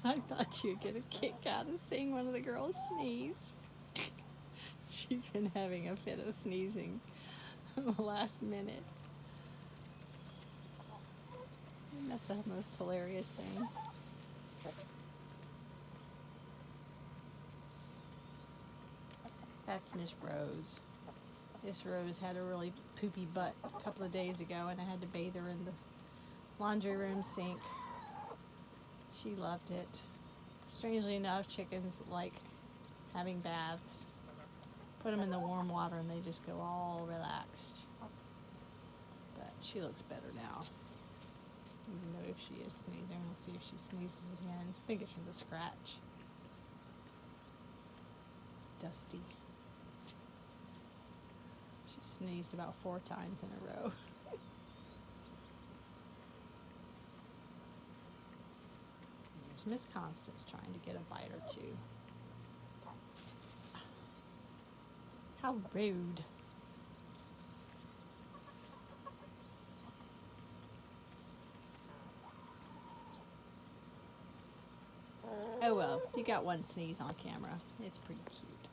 I thought you'd get a kick out of seeing one of the girls sneeze. She's been having a fit of sneezing in the last minute. Isn't that the most hilarious thing? That's Miss Rose. Miss Rose had a really poopy butt a couple of days ago, and I had to bathe her in the laundry room sink. She loved it. Strangely enough, chickens like having baths. Put them in the warm water and they just go all relaxed. But she looks better now. Even though if she is sneezing, we'll see if she sneezes again. I think it's from the scratch. It's dusty. She sneezed about 4 times in a row. There's Miss Constance trying to get a bite or two. How rude. Oh well, you got one sneeze on camera. It's pretty cute.